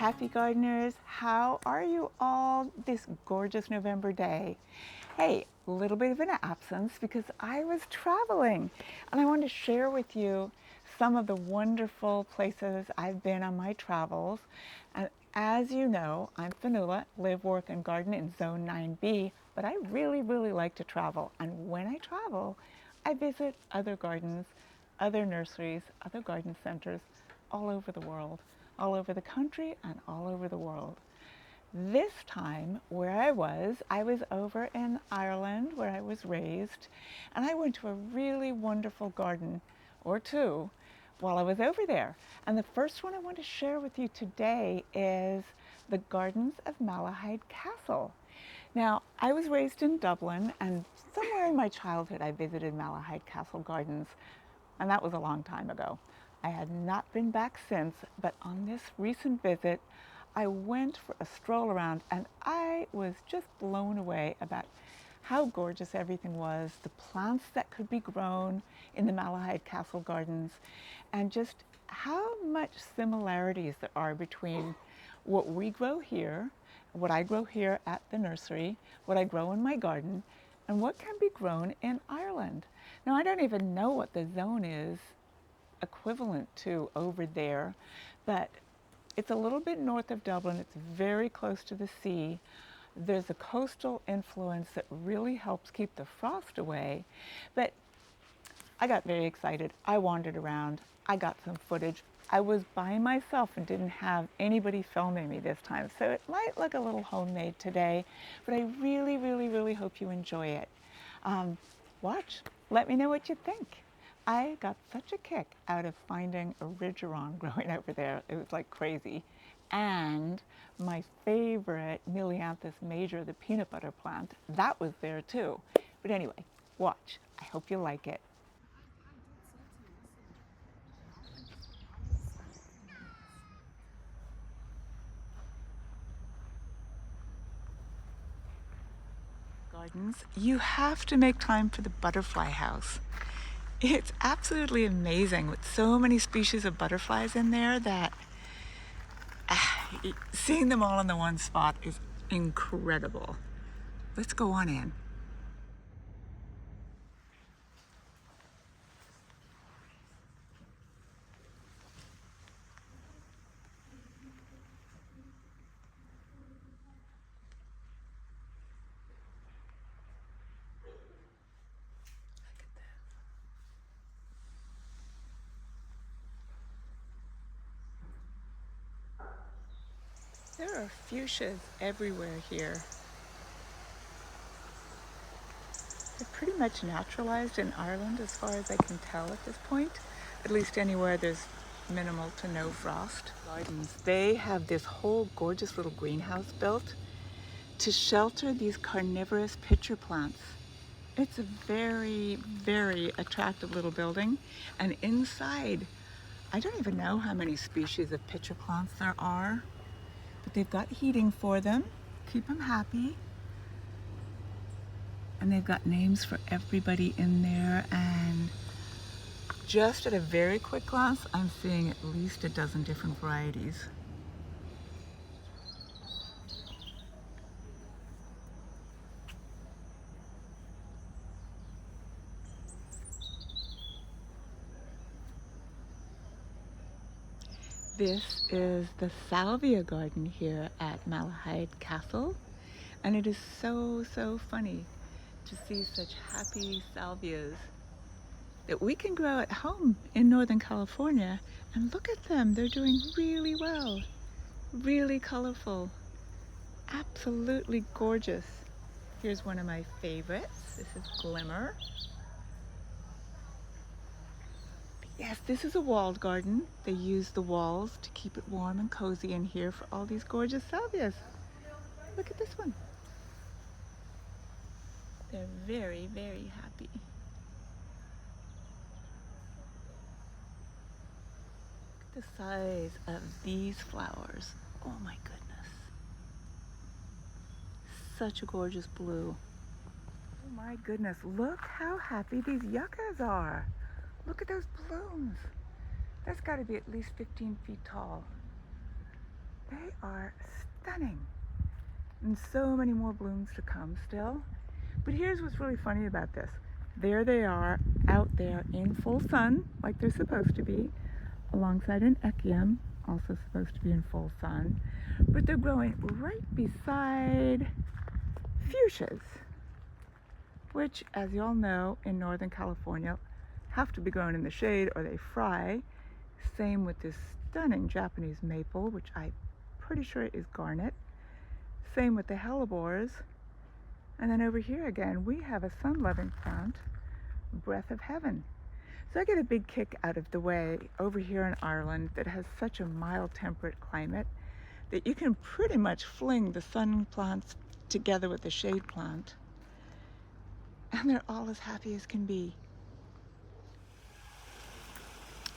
happy gardeners. How are you all this gorgeous November day? Hey, a little bit of an absence because I was traveling and I wanted to share with you some of the wonderful places I've been on my travels. And as you know, I'm Fionuala, live, work, and garden in Zone 9B, but I really like to travel. And when I travel, I visit other gardens, other nurseries, other garden centers all over the world, all over the country and all over the world. This time, where I was over in Ireland where I was raised, and I went to a really wonderful garden or two while I was over there. And the first one I want to share with you today is the Gardens of Malahide Castle. Now, I was raised in Dublin, and somewhere in my childhood I visited Malahide Castle Gardens, and that was a long time ago. I had not been back since, but on this recent visit, I went for a stroll around and I was just blown away about how gorgeous everything was, the plants that could be grown in the Malahide Castle Gardens, and just how much similarities there are between what we grow here, what I grow here at the nursery, what I grow in my garden, and what can be grown in Ireland. Now, I don't even know what the zone is equivalent to over there, but it's a little bit north of Dublin. It's very close to the sea. There's a coastal influence that really helps keep the frost away. But I got very excited. I wandered around. I got some footage. I was by myself and didn't have anybody filming me this time, so it might look a little homemade today, but I really hope you enjoy it. Watch. Let me know what you think. I got such a kick out of finding a ridgeron growing over there. It was like crazy. And my favorite Milianthus major, the peanut butter plant, that was there too. But anyway, watch. I hope you like it. Gardens, you have to make time for the butterfly house. It's absolutely amazing with so many species of butterflies in there that seeing them all in the one spot is incredible. Let's go on in. There are fuchsias everywhere here. They're pretty much naturalized in Ireland as far as I can tell at this point, at least anywhere there's minimal to no frost. Gardens, they have this whole gorgeous little greenhouse built to shelter these carnivorous pitcher plants. It's a very attractive little building, and inside, I don't even know how many species of pitcher plants there are, but they've got heating for them, keep them happy. And they've got names for everybody in there, and just at a very quick glance, I'm seeing at least a dozen different varieties. This is the salvia garden here at Malahide Castle, and it is so funny to see such happy salvias that we can grow at home in Northern California. And look at them, they're doing really well, really colorful, absolutely gorgeous. Here's one of my favorites. This is Glimmer. Yes, this is a walled garden. They use the walls to keep it warm and cozy in here for all these gorgeous salvias. Look at this one. They're very happy. Look at the size of these flowers. Oh my goodness. Such a gorgeous blue. Oh my goodness, look how happy these yuccas are. Look at those blooms. That's got to be at least 15 feet tall. They are stunning. And so many more blooms to come still. But here's what's really funny about this. There they are out there in full sun, like they're supposed to be, alongside an echium, also supposed to be in full sun. But they're growing right beside fuchsias, which, as you all know, in Northern California, have to be grown in the shade or they fry. Same with this stunning Japanese maple, which I'm pretty sure is garnet. Same with the hellebores. And then over here again, we have a sun-loving plant, breath of heaven. So I get a big kick out of the way over here in Ireland that has such a mild temperate climate that you can pretty much fling the sun plants together with the shade plant and they're all as happy as can be.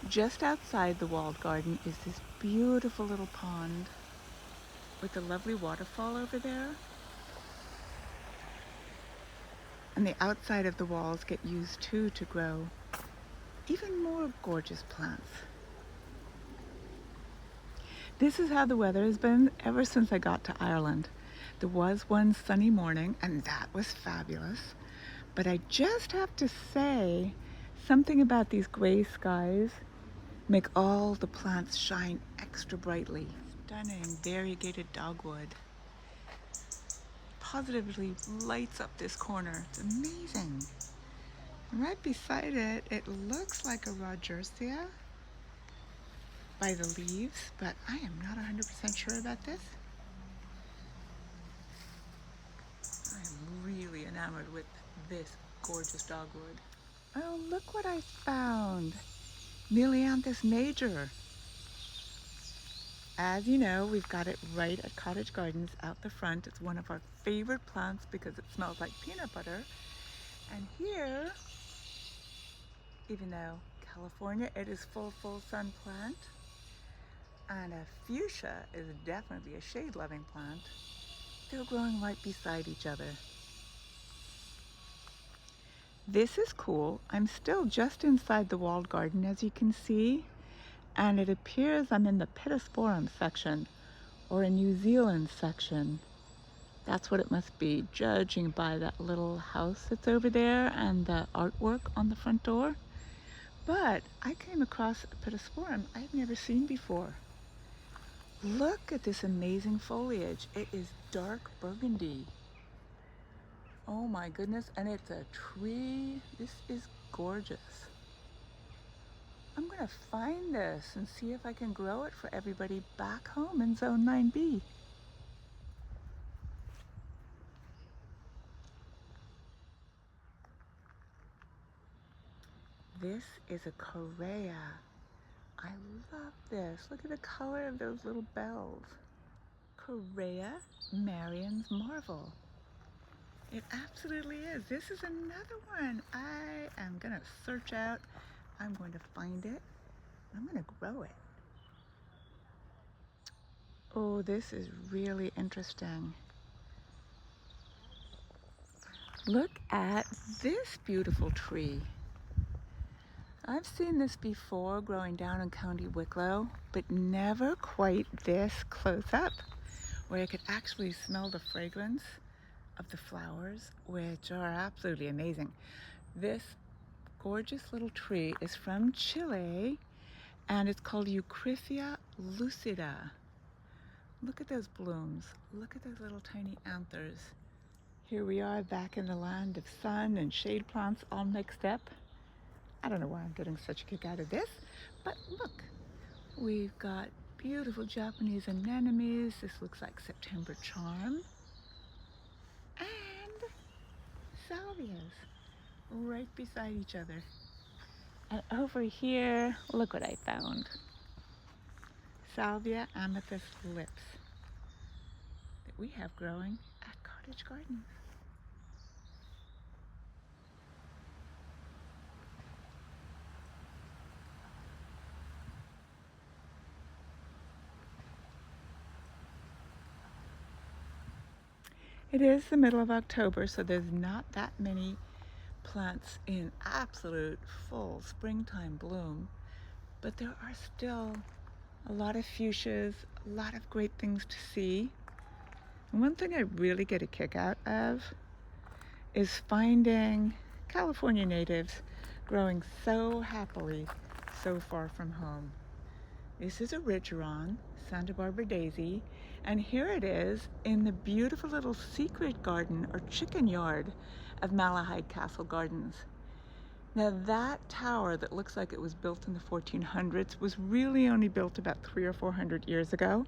Just outside the walled garden is this beautiful little pond with a lovely waterfall over there. And the outside of the walls get used too to grow even more gorgeous plants. This is how the weather has been ever since I got to Ireland. There was one sunny morning and that was fabulous. But I just have to say, something about these gray skies make all the plants shine extra brightly. Stunning variegated dogwood. Positively lights up this corner. It's amazing. Right beside it, it looks like a Rogersia by the leaves, but I am not 100% sure about this. I am really enamored with this gorgeous dogwood. Oh, look what I found. Melianthus major. As you know, we've got it right at Cottage Gardens out the front. It's one of our favorite plants because it smells like peanut butter. And here, even though California, it is full sun plant. And a fuchsia is definitely a shade-loving plant. They're growing right beside each other. This is cool. I'm still just inside the walled garden, as you can see. And it appears I'm in the Pittosporum section, or a New Zealand section. That's what it must be, judging by that little house that's over there and the artwork on the front door. But I came across a Pittosporum I've never seen before. Look at this amazing foliage. It is dark burgundy. Oh my goodness, and it's a tree. This is gorgeous. I'm gonna find this and see if I can grow it for everybody back home in Zone 9B. This is a Correa. I love this. Look at the color of those little bells. Correa Marion's Marvel. It absolutely is. This is another one I am gonna search out. I'm going to find it. I'm gonna grow it. Oh, this is really interesting. Look at this beautiful tree. I've seen this before growing down in County Wicklow, but never quite this close up, where I could actually smell the fragrance of the flowers, which are absolutely amazing. This gorgeous little tree is from Chile, and it's called Eucryphia lucida. Look at those blooms. Look at those little tiny anthers. Here we are back in the land of sun and shade plants all mixed up. I don't know why I'm getting such a kick out of this, but look, we've got beautiful Japanese anemones. This looks like September charm. And salvias right beside each other. And over here, look what I found. Salvia amethyst lips that we have growing at Cottage Gardens. It is the middle of October, so there's not that many plants in absolute full springtime bloom, but there are still a lot of fuchsias, a lot of great things to see. And one thing I really get a kick out of is finding California natives growing so happily so far from home. This is a ridgeron, Santa Barbara daisy, and here it is in the beautiful little secret garden or chicken yard of Malahide Castle Gardens. Now that tower that looks like it was built in the 1400s was really only built about 300 or 400 years ago,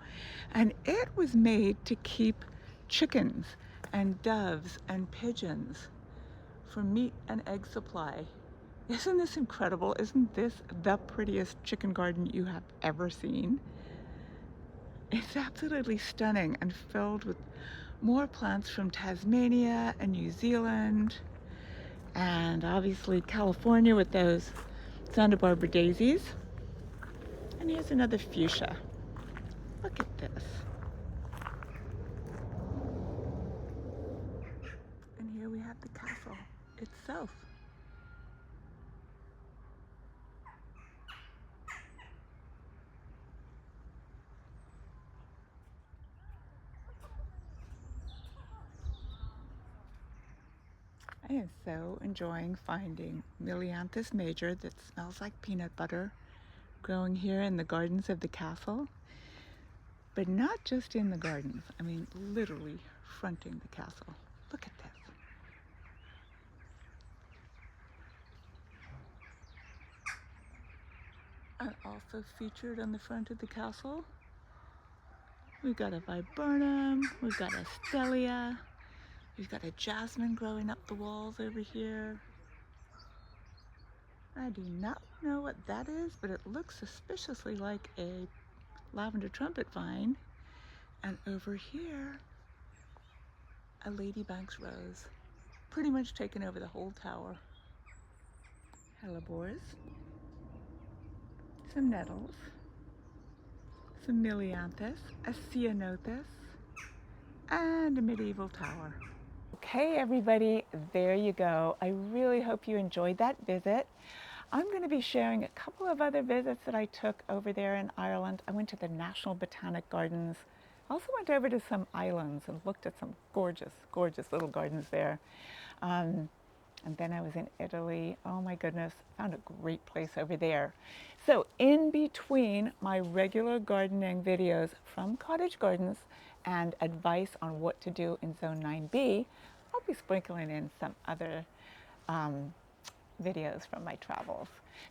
and it was made to keep chickens and doves and pigeons for meat and egg supply. Isn't this incredible? Isn't this the prettiest chicken garden you have ever seen? It's absolutely stunning and filled with more plants from Tasmania and New Zealand, and obviously California with those Santa Barbara daisies. And here's another fuchsia. Look at this. And here we have the castle itself. I am so enjoying finding Milianthus major that smells like peanut butter growing here in the gardens of the castle. But not just in the gardens, I mean literally fronting the castle. Look at this. And also featured on the front of the castle, we've got a viburnum, we've got a stellia, we've got a jasmine growing up the walls over here. I do not know what that is, but it looks suspiciously like a lavender trumpet vine. And over here, a ladybank's rose, pretty much taken over the whole tower. Hellebores, some nettles, some Milianthus, a ceanothus, and a medieval tower. Okay, everybody, there you go. I really hope you enjoyed that visit. I'm going to be sharing a couple of other visits that I took over there in Ireland. I went to the National Botanic Gardens. I also went over to some islands and looked at some gorgeous, gorgeous little gardens there. And then I was in Italy. Oh my goodness, found a great place over there. So in between my regular gardening videos from Cottage Gardens and advice on what to do in Zone 9B, I'll be sprinkling in some other videos from my travels.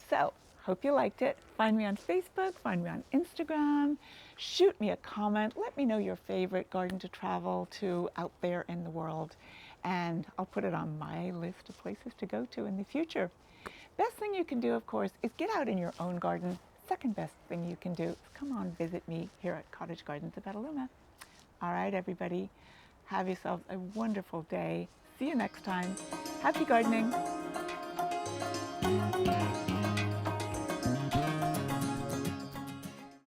So hope you liked it. Find me on Facebook, find me on Instagram, shoot me a comment, let me know your favorite garden to travel to out there in the world, and I'll put it on my list of places to go to in the future. Best thing you can do, of course, is get out in your own garden. Second best thing you can do is come on visit me here at Cottage Gardens of Petaluma. All right, everybody, have yourselves a wonderful day. See you next time. Happy gardening.